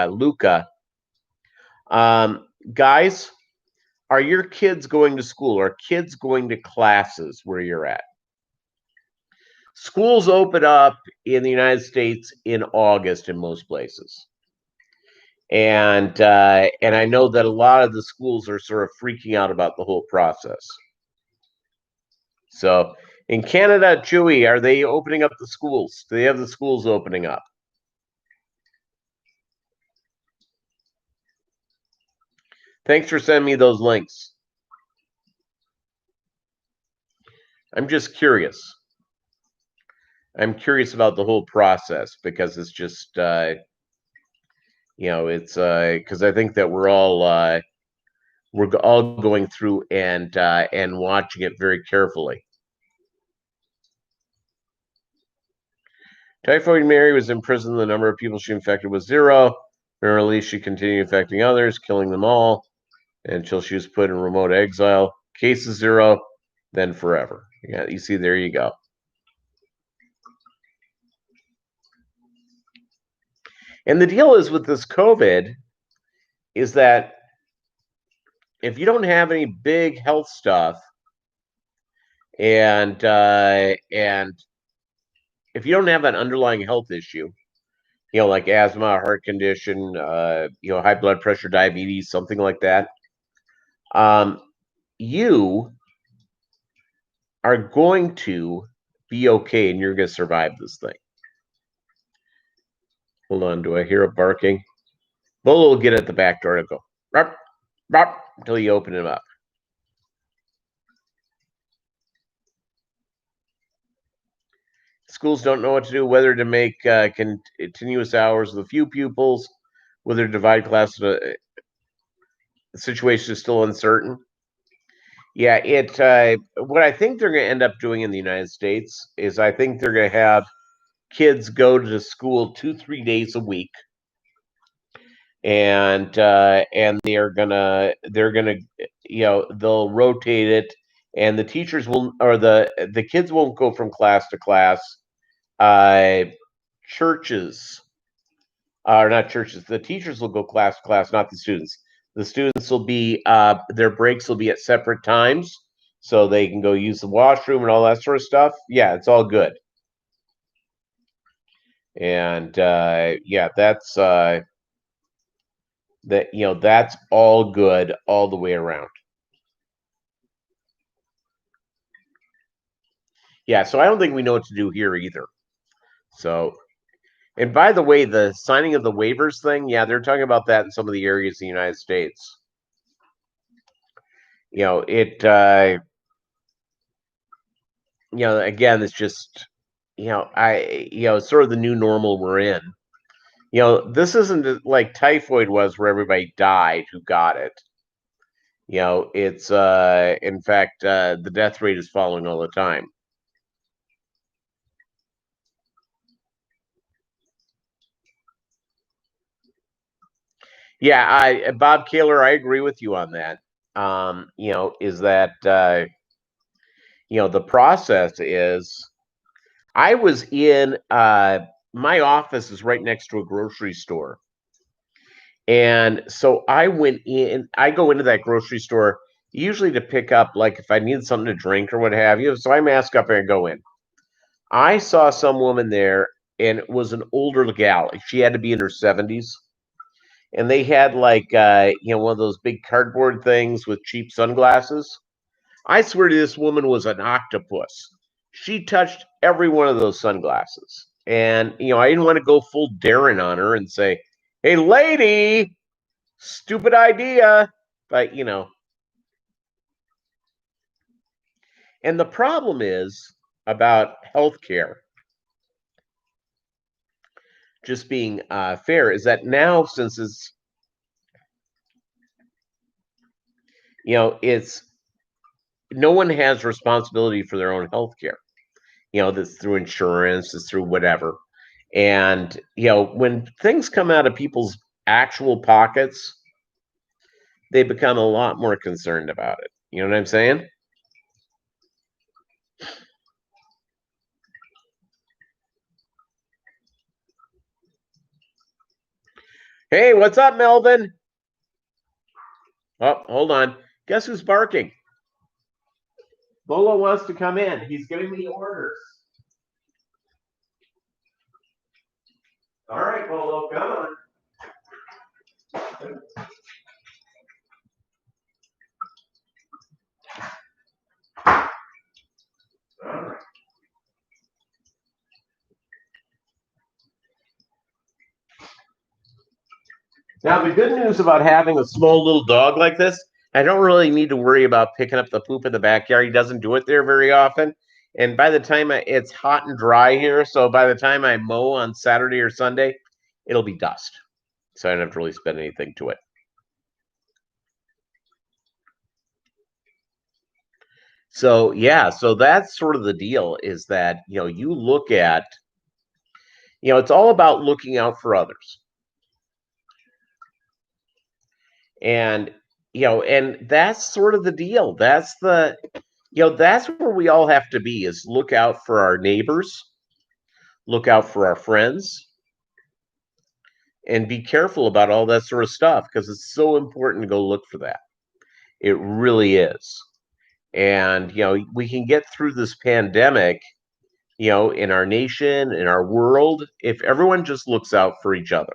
Luca. Guys, are your kids going to school? Are kids going to classes where you're at? Schools open up in the United States in August in most places, and I know that a lot of the schools are sort of freaking out about the whole process. So, in Canada, Chewy, are they opening up the schools? Do they have the schools opening up? Thanks for sending me those links. I'm just curious. I'm curious about the whole process because it's just, it's because I think that we're all going through and watching it very carefully. Typhoid Mary was in prison. The number of people she infected was 0. Merrily, she continued infecting others, killing them all until she was put in remote exile. Cases 0, then forever. Yeah, you see, there you go. And the deal is with this COVID is that if you don't have any big health stuff, and if you don't have an underlying health issue, like asthma, heart condition, high blood pressure, diabetes, something like that, you are going to be okay, and you're going to survive this thing. Hold on, do I hear a barking? Bolo will get at the back door and go, "Rop, rop," until you open him up. Schools don't know what to do, whether to make continuous hours with a few pupils, whether to divide classes. The situation is still uncertain. Yeah, what I think they're going to end up doing in the United States is I think they're going to have kids go to school 2-3 days a week, and they're gonna they'll rotate it, and the teachers will, or the kids won't go from class to class. Churches, or not churches, the teachers will go class to class, not the students. The students will be their breaks will be at separate times, so they can go use the washroom and all that sort of stuff. Yeah, it's all good. And yeah, that's that's all good all the way around. Yeah, so I don't think we know what to do here either. So, and by the way, the signing of the waivers thing, yeah, they're talking about that in some of the areas of the United States. It again, it's just it's sort of the new normal we're in. This isn't like typhoid was, where everybody died who got it. It's in fact, the death rate is falling all the time. Yeah, Bob Kaler, I agree with you on that. Is that the process is I was in my office is right next to a grocery store. And so I went in, I go into that grocery store usually to pick up, like, if I need something to drink or what have you. So I mask up and I go in. I saw some woman there, and it was an older gal. She had to be in her 70s. And they had, like, one of those big cardboard things with cheap sunglasses. I swear to this woman was an octopus. She touched every one of those sunglasses. And, I didn't want to go full Darren on her and say, hey, lady, stupid idea. But, and the problem is about healthcare just being fair is that now, since it's no one has responsibility for their own healthcare. That's through insurance, it's through whatever. And, when things come out of people's actual pockets, they become a lot more concerned about it. You know what I'm saying? Hey, what's up, Melvin? Oh, hold on. Guess who's barking? Bolo wants to come in. He's giving me orders. All right, Bolo, come on. All right. Now, the good news about having a small little dog like this, I don't really need to worry about picking up the poop in the backyard. He doesn't do it there very often. And by the time it's hot and dry here, so by the time I mow on Saturday or Sunday, it'll be dust. So I don't have to really spend anything to it. So, yeah, so that's sort of the deal is that, you look at, it's all about looking out for others. And, and that's sort of the deal. That's where we all have to be is look out for our neighbors, look out for our friends, and be careful about all that sort of stuff because it's so important to go look for that. It really is. And, we can get through this pandemic, in our nation, in our world, if everyone just looks out for each other.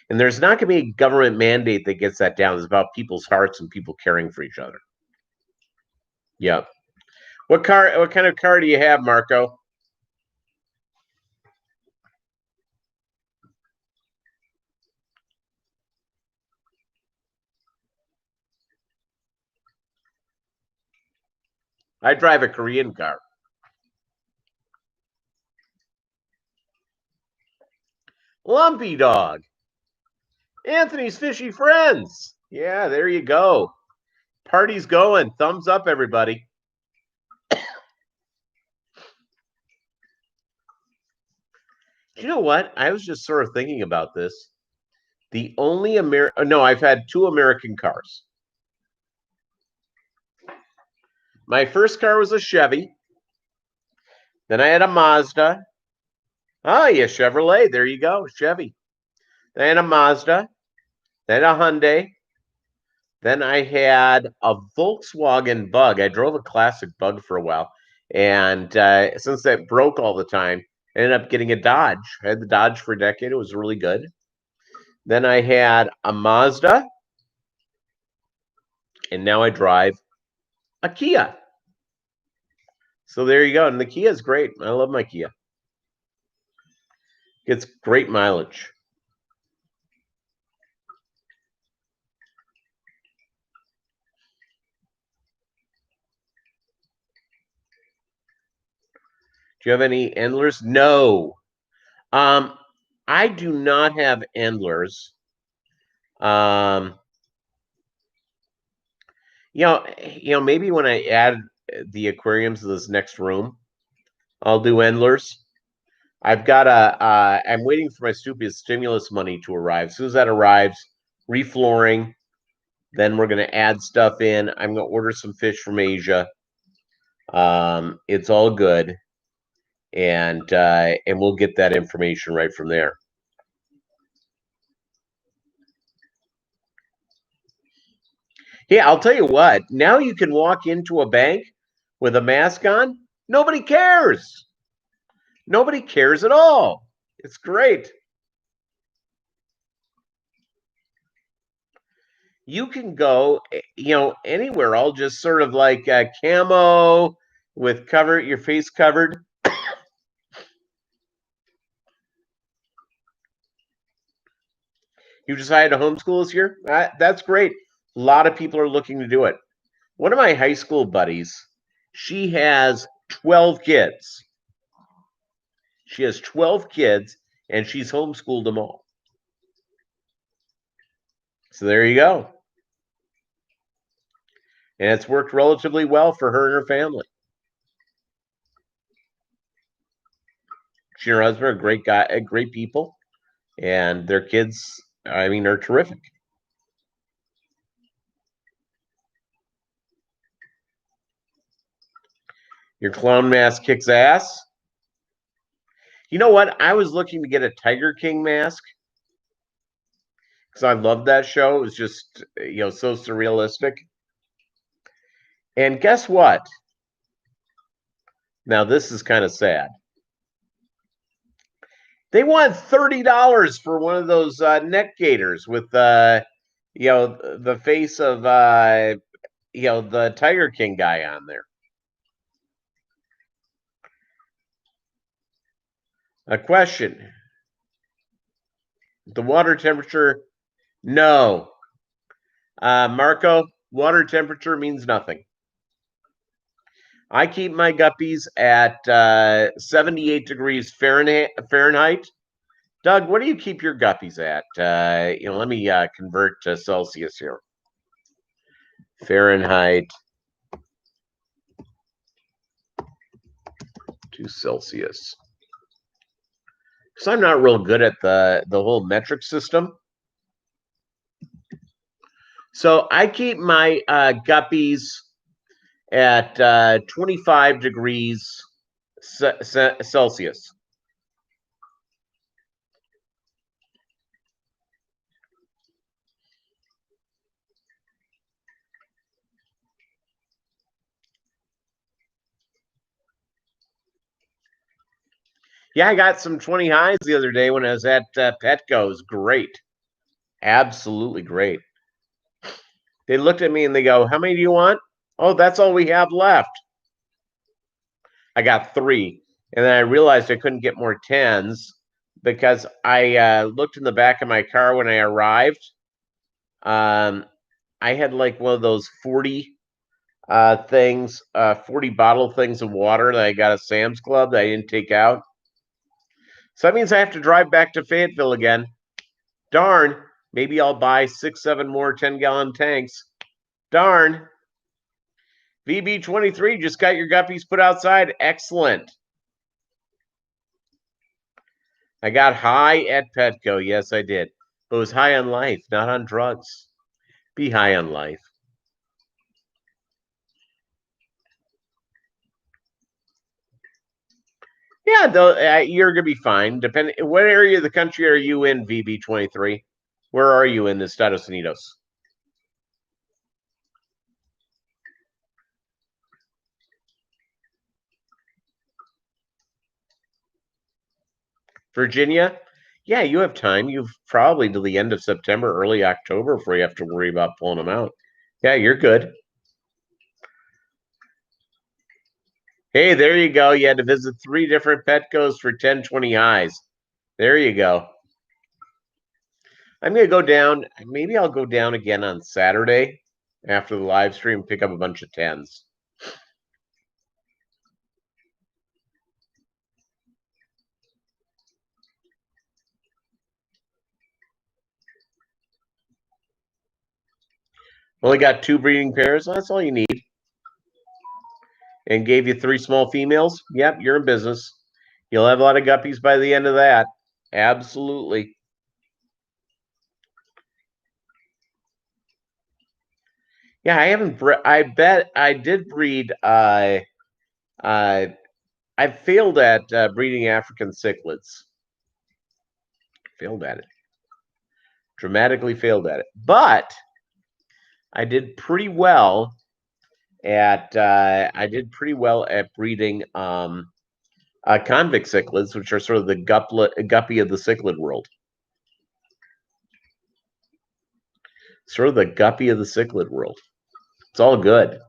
And there's not going to be a government mandate that gets that down. It's about people's hearts and people caring for each other. Yeah. What kind of car do you have, Marco? I drive a Korean car. Lumpy Dog. Anthony's Fishy Friends. Yeah, there you go. Party's going. Thumbs up, everybody. You know what? I was just sort of thinking about this. The only no, I've had two American cars. My first car was a Chevy. Then I had a Mazda. Oh, yeah, Chevrolet. There you go, Chevy. Then I had a Mazda. Then a Hyundai. Then I had a Volkswagen Bug. I drove a classic Bug for a while. And since that broke all the time, I ended up getting a Dodge. I had the Dodge for a decade. It was really good. Then I had a Mazda. And now I drive a Kia. So there you go. And the Kia is great. I love my Kia. It's great mileage. Do you have any Endlers? No. I do not have Endlers. Maybe when I add the aquariums to this next room, I'll do Endlers. I'm waiting for my stupid stimulus money to arrive. As soon as that arrives, reflooring. Then we're going to add stuff in. I'm going to order some fish from Asia. It's all good, and we'll get that information right from there. Yeah, I'll tell you what. Now you can walk into a bank with a mask on. Nobody cares. Nobody cares at all. It's great. You can go, anywhere. All just sort of like camo with your face covered. You decided to homeschool this year? That's great. A lot of people are looking to do it. One of my high school buddies, she has 12 kids. She has 12 kids, and she's homeschooled them all. So there you go. And it's worked relatively well for her and her family. She and her husband are great people, and their kids, are terrific. Your clown mask kicks ass. You know what? I was looking to get a Tiger King mask because I loved that show. It was just, so surrealistic. And guess what? Now, this is kind of sad. They want $30 for one of those neck gaiters with, the face of, the Tiger King guy on there. A question. The water temperature, no. Marco, water temperature means nothing. I keep my guppies at 78 degrees Fahrenheit. Doug, what do you keep your guppies at? Let me convert to Celsius here. Fahrenheit to Celsius. Because I'm not real good at the whole metric system. So I keep my guppies at 25 degrees Celsius. Yeah, I got some 20 highs the other day when I was at Petco. It was great. Absolutely great. They looked at me and they go, "How many do you want?" "Oh, that's all we have left." I got 3. And then I realized I couldn't get more 10s because I looked in the back of my car when I arrived. I had like one of those 40 things, 40 bottle things of water that I got at Sam's Club that I didn't take out. So that means I have to drive back to Fayetteville again. Darn, maybe I'll buy 6, 7 more 10-gallon tanks. Darn. VB23 just got your guppies put outside. Excellent. I got high at Petco. Yes, I did. But it was high on life, not on drugs. Be high on life. Yeah, though you're gonna be fine. Depending, what area of the country are you in, VB23? Where are you in the Estados Unidos? Virginia? Yeah, you have time. You've probably till the end of September, early October before you have to worry about pulling them out. Yeah, you're good. Hey, there you go. You had to visit 3 different Petcos for 1020 highs. There you go. I'm going to go down. Maybe I'll go down again on Saturday after the live stream, pick up a bunch of 10s. Only got 2 breeding pairs. That's all you need. And gave you 3 small females. Yep, you're in business. You'll have a lot of guppies by the end of that. Absolutely. Yeah, I haven't. I bet I did breed. I failed at breeding African cichlids. Failed at it. Dramatically failed at it. But I did pretty well at breeding convict cichlids, which are sort of the guppy of the cichlid world. Sort of the guppy of the cichlid world. It's all good.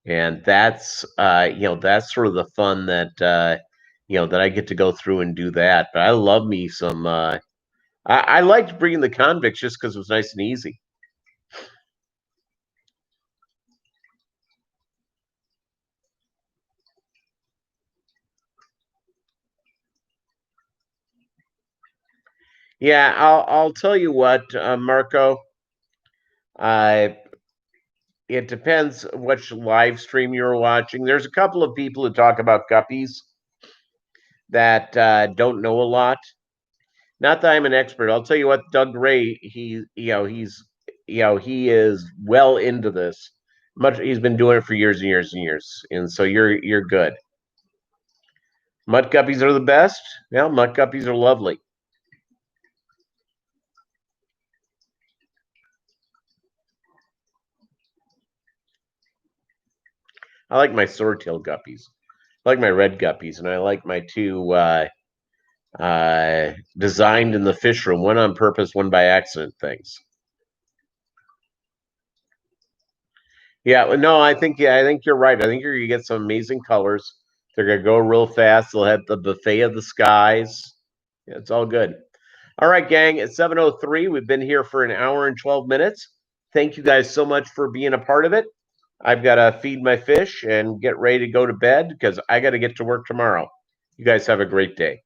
And that's that's sort of the fun that that I get to go through and do that. But I love me some I liked bringing the convicts just because it was nice and easy. Yeah, I'll tell you what, Marco. It depends which live stream you're watching. There's a couple of people who talk about guppies that don't know a lot. Not that I'm an expert. I'll tell you what, Doug Ray, he is well into this. He's been doing it for years and years and years, and so you're good. Mutt guppies are the best. Yeah, mutt guppies are lovely. I like my swordtail guppies. I like my red guppies, and I like my two designed in the fish room, one on purpose, one by accident things. Yeah, no, I think you're right. I think you're gonna get some amazing colors. They're gonna go real fast. They'll have the buffet of the skies. Yeah, it's all good. All right, gang. It's 7:03. We've been here for an hour and 12 minutes. Thank you guys so much for being a part of it. I've got to feed my fish and get ready to go to bed because I got to get to work tomorrow. You guys have a great day.